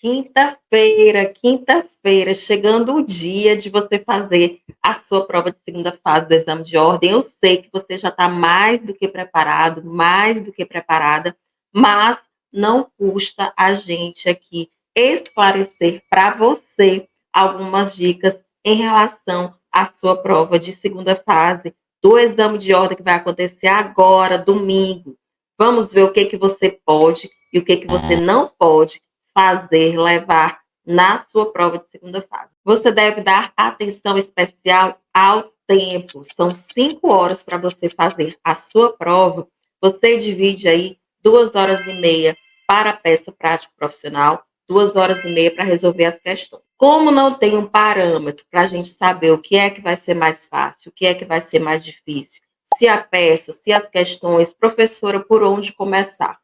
Quinta-feira, chegando o dia de você fazer a sua prova de segunda fase do exame de ordem. Eu sei que você já está mais do que preparado, mais do que preparada, mas não custa a gente aqui esclarecer para você algumas dicas em relação à sua prova de segunda fase do exame de ordem que vai acontecer agora, domingo. Vamos ver o que você pode e o que você não pode fazer, levar na sua prova de segunda fase. Você deve dar atenção especial ao tempo. São 5 horas para você fazer a sua prova. Você divide aí 2 horas e meia para a peça prática profissional, 2 horas e meia para resolver as questões. Como não tem um parâmetro para a gente saber o que é que vai ser mais fácil, o que é que vai ser mais difícil, se a peça, se as questões, professora, por onde começar?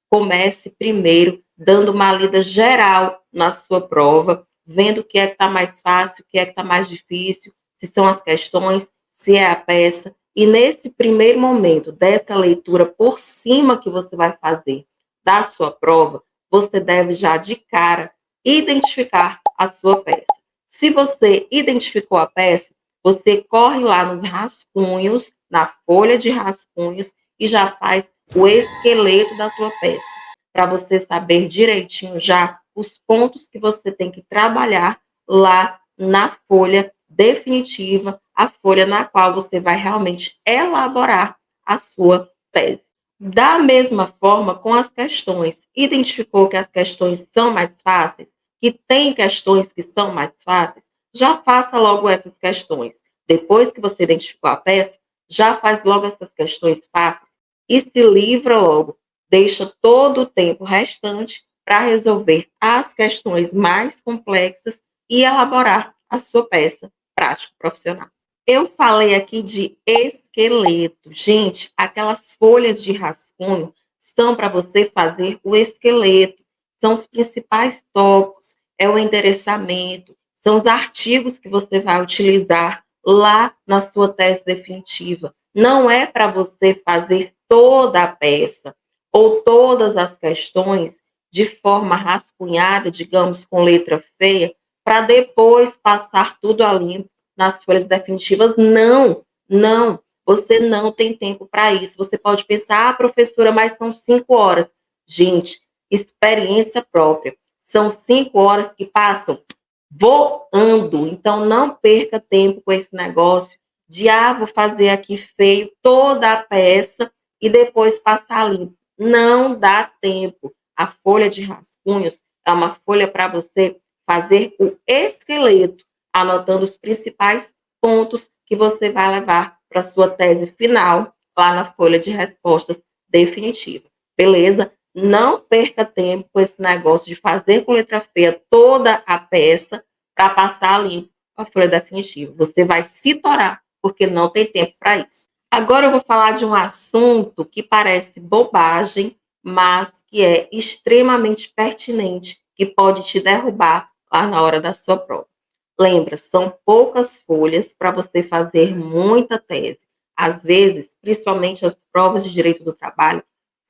Comece primeiro dando uma lida geral na sua prova, vendo o que é que está mais fácil, o que é que está mais difícil, se são as questões, se é a peça. E nesse primeiro momento dessa leitura por cima que você vai fazer da sua prova, você deve já de cara identificar a sua peça. Se você identificou a peça, você corre lá nos rascunhos, na folha de rascunhos, e já faz o esqueleto da tua peça, para você saber direitinho já os pontos que você tem que trabalhar lá na folha definitiva, a folha na qual você vai realmente elaborar a sua tese. Da mesma forma com as questões, identificou que as questões são mais fáceis, que tem questões que são mais fáceis, já faça logo essas questões. Depois que você identificou a peça, já faz logo essas questões fáceis e se livra logo. Deixa todo o tempo restante para resolver as questões mais complexas e elaborar a sua peça prática profissional. Eu falei aqui de esqueleto. Gente, aquelas folhas de rascunho são para você fazer o esqueleto. São os principais tópicos, é o endereçamento, são os artigos que você vai utilizar lá na sua tese definitiva. Não é para você fazer toda a peça ou todas as questões de forma rascunhada, digamos, com letra feia, para depois passar tudo a limpo nas folhas definitivas. Não, não. Você não tem tempo para isso. Você pode pensar, professora, mas são 5 horas. Gente, experiência própria. São 5 horas que passam voando. Então, não perca tempo com esse negócio de, vou fazer aqui feio toda a peça e depois passar limpo. Não dá tempo. A folha de rascunhos é uma folha para você fazer o esqueleto, anotando os principais pontos que você vai levar para sua tese final lá na folha de respostas definitiva. Beleza? Não perca tempo com esse negócio de fazer com letra feia toda a peça para passar limpo a folha definitiva. Você vai se torar porque não tem tempo para isso. Agora eu vou falar de um assunto que parece bobagem, mas que é extremamente pertinente, que pode te derrubar lá na hora da sua prova. Lembra, são poucas folhas para você fazer muita tese. Às vezes, principalmente as provas de direito do trabalho,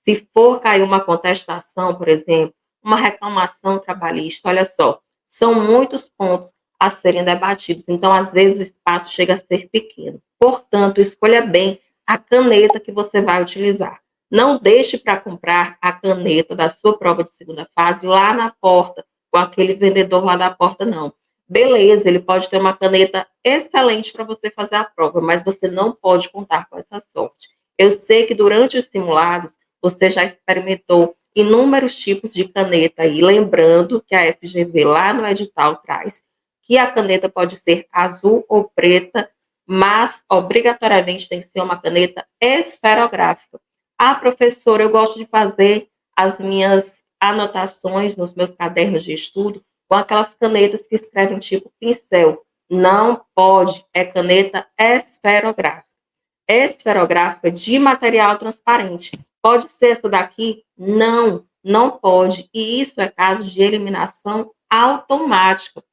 se for cair uma contestação, por exemplo, uma reclamação trabalhista, olha só, são muitos pontos a serem debatidos. Então, às vezes, o espaço chega a ser pequeno. Portanto, escolha bem a caneta que você vai utilizar. Não deixe para comprar a caneta da sua prova de segunda fase lá na porta, com aquele vendedor lá da porta, não. Beleza, ele pode ter uma caneta excelente para você fazer a prova, mas você não pode contar com essa sorte. Eu sei que durante os simulados você já experimentou inúmeros tipos de caneta aí, lembrando que a FGV lá no edital traz que a caneta pode ser azul ou preta, mas obrigatoriamente tem que ser uma caneta esferográfica. Professora, eu gosto de fazer as minhas anotações nos meus cadernos de estudo com aquelas canetas que escrevem tipo pincel. Não pode, é caneta esferográfica. Esferográfica de material transparente. Pode ser essa daqui? Não, não pode. E isso é caso de eliminação automática.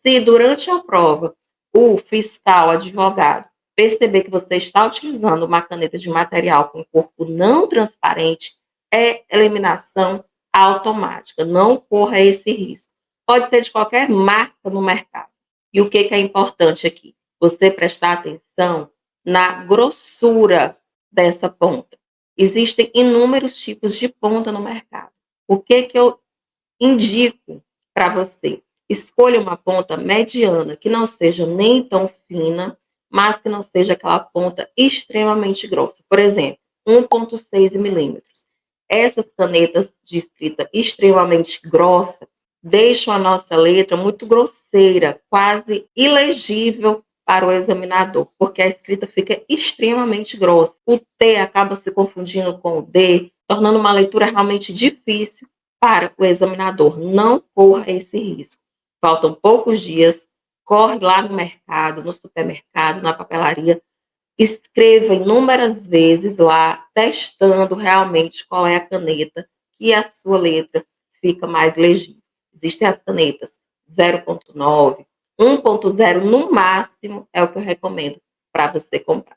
Se durante a prova o fiscal, advogado, perceber que você está utilizando uma caneta de material com corpo não transparente, é eliminação automática. Não corra esse risco. pode ser de qualquer marca no mercado. E o que é importante aqui? Você prestar atenção na grossura dessa ponta. Existem inúmeros tipos de ponta no mercado. O que eu indico para você? Escolha uma ponta mediana, que não seja nem tão fina, mas que não seja aquela ponta extremamente grossa. Por exemplo, 1,6 milímetros. Essas canetas de escrita extremamente grossa deixam a nossa letra muito grosseira, quase ilegível para o examinador, porque a escrita fica extremamente grossa. O T acaba se confundindo com o D, tornando uma leitura realmente difícil para o examinador. Não corra esse risco. Faltam poucos dias, corre lá no mercado, no supermercado, na papelaria, escreva inúmeras vezes lá, testando realmente qual é a caneta que a sua letra fica mais legível. Existem as canetas 0,9, 1,0 no máximo é o que eu recomendo para você comprar.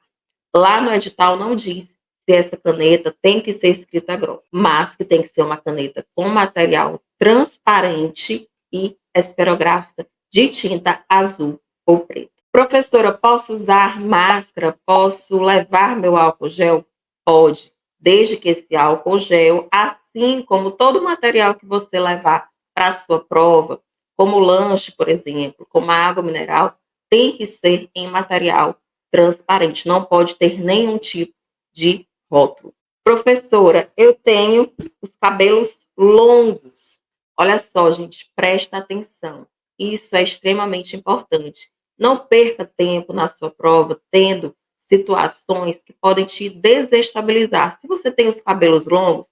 Lá no edital não diz se essa caneta tem que ser escrita grossa, mas que tem que ser uma caneta com material transparente e esferográfica de tinta azul ou preta. Professora, posso usar máscara? Posso levar meu álcool gel? Pode, desde que esse álcool gel, assim como todo o material que você levar para a sua prova, como lanche, por exemplo, como água mineral, tem que ser em material transparente, não pode ter nenhum tipo de rótulo. Professora, eu tenho os cabelos longos. Olha só, gente, presta atenção. Isso é extremamente importante. Não perca tempo na sua prova tendo situações que podem te desestabilizar. Se você tem os cabelos longos,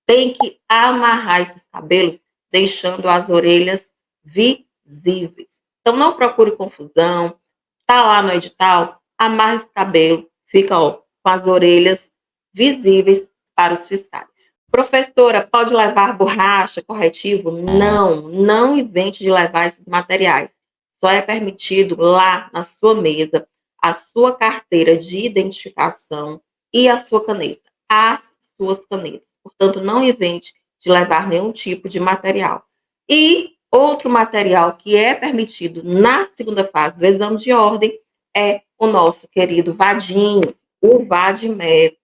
tem que amarrar esses cabelos, deixando as orelhas visíveis. Então, não procure confusão. Tá lá no edital, amarra esse cabelo, fica com as orelhas visíveis para os fiscais. Professora, pode levar borracha, corretivo? Não, não invente de levar esses materiais. Só é permitido lá na sua mesa a sua carteira de identificação e a sua caneta, as suas canetas. Portanto, não invente de levar nenhum tipo de material. E outro material que é permitido na segunda fase do exame de ordem é o nosso querido vadinho, o vadimeco.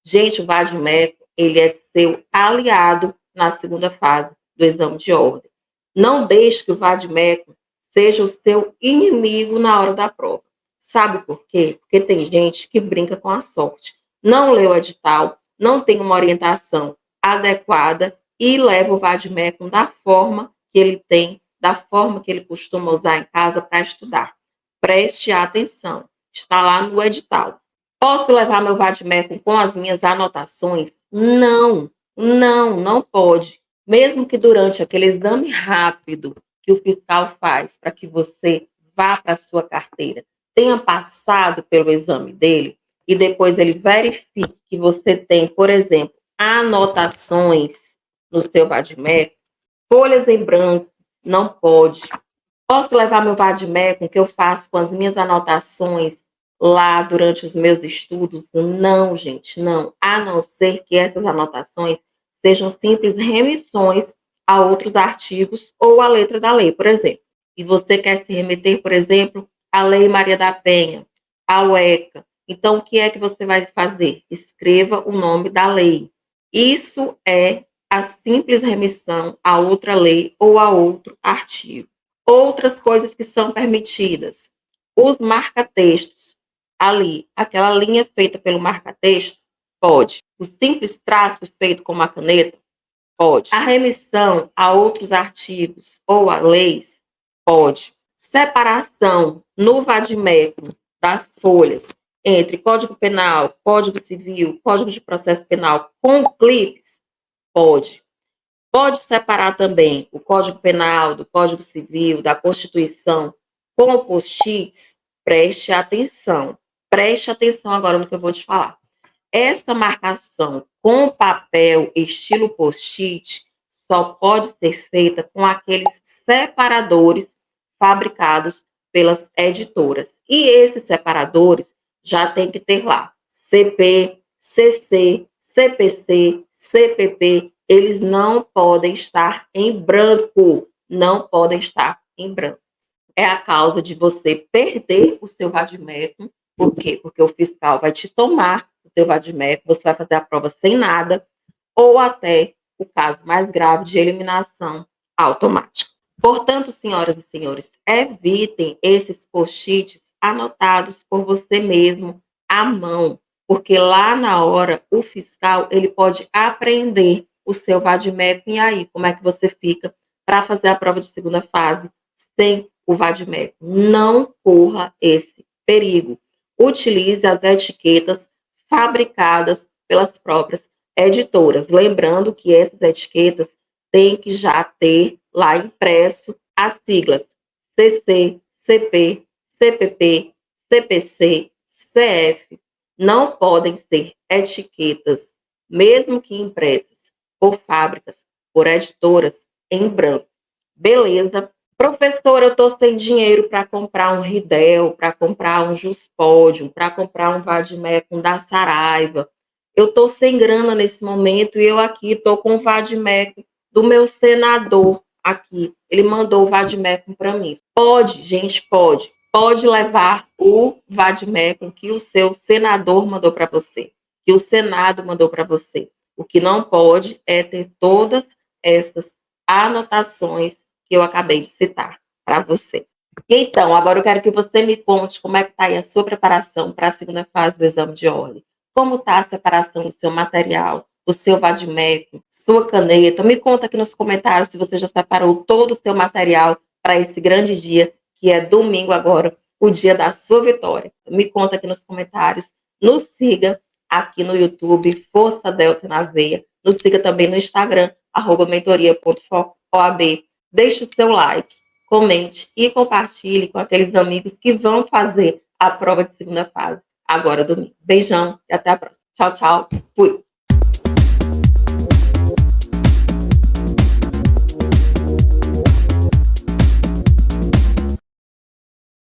Gente, o vadimeco, ele é seu aliado na segunda fase do exame de ordem. Não deixe que o vadimeco seja o seu inimigo na hora da prova. Sabe por quê? Porque tem gente que brinca com a sorte. Não lê o edital, não tem uma orientação adequada e leva o vadimeco da forma que ele tem, da forma que ele costuma usar em casa para estudar. Preste atenção, está lá no edital. Posso levar meu vadimeco com as minhas anotações? Não, não pode. Mesmo que durante aquele exame rápido que o fiscal faz para que você vá para a sua carteira, tenha passado pelo exame dele e depois ele verifique que você tem, por exemplo, anotações no seu vadimeco, folhas em branco, não pode. Posso levar meu vadimeco que eu faço com as minhas anotações lá durante os meus estudos? Não, gente, não. A não ser que essas anotações sejam simples remissões a outros artigos ou a letra da lei, por exemplo. E você quer se remeter, por exemplo, à Lei Maria da Penha, ao ECA. Então, o que é que você vai fazer? Escreva o nome da lei. Isso é a simples remissão a outra lei ou a outro artigo. Outras coisas que são permitidas. Os marca-textos. Ali, aquela linha feita pelo marca-texto, pode. O simples traço feito com uma caneta, pode. A remissão a outros artigos ou a leis, pode. Separação no vadimeco das folhas entre Código Penal, Código Civil, Código de Processo Penal com clipes, pode. Pode separar também o Código Penal, do Código Civil, da Constituição, com post-its? Preste atenção. Preste atenção agora no que eu vou te falar. Essa marcação com papel estilo post-it só pode ser feita com aqueles separadores fabricados pelas editoras. E esses separadores já tem que ter lá CP, CC, CPC, CPP. Eles não podem estar em branco. não podem estar em branco. É a causa de você perder o seu vade-mecum. Por quê? Porque o fiscal vai te tomar o seu vade-mecum, você vai fazer a prova sem nada, ou até o caso mais grave de eliminação automática. Portanto, senhoras e senhores, evitem esses post-its anotados por você mesmo à mão, porque lá na hora o fiscal ele pode apreender o seu vade-mecum. E aí, como é que você fica para fazer a prova de segunda fase sem o vade-mecum? Não corra esse perigo. Utilize as etiquetas fabricadas pelas próprias editoras. Lembrando que essas etiquetas têm que já ter lá impresso as siglas CC, CP, CPP, CPC, CF. Não podem ser etiquetas, mesmo que impressas por fábricas, por editoras, em branco. Beleza? Professor, eu estou sem dinheiro para comprar um Ridel, para comprar um Juspodium, para comprar um Vademecum da Saraiva. Eu estou sem grana nesse momento e eu aqui estou com o Vademecum do meu senador aqui. Ele mandou o Vademecum para mim. Pode, gente, pode. Pode levar o Vademecum que o seu senador mandou para você, que o Senado mandou para você. O que não pode é ter todas essas anotações que eu acabei de citar para você. Então, agora eu quero que você me conte como é que está aí a sua preparação para a segunda fase do exame de ordem. Como está a separação do seu material, do seu vademecum, sua caneta. Me conta aqui nos comentários se você já separou todo o seu material para esse grande dia, que é domingo agora, o dia da sua vitória. Me conta aqui nos comentários. Nos siga aqui no YouTube, Força Delta na Veia. Nos siga também no Instagram, mentoria.foab. Deixe o seu like, comente e compartilhe com aqueles amigos que vão fazer a prova de segunda fase agora domingo. Beijão e até a próxima. Tchau, tchau. Fui.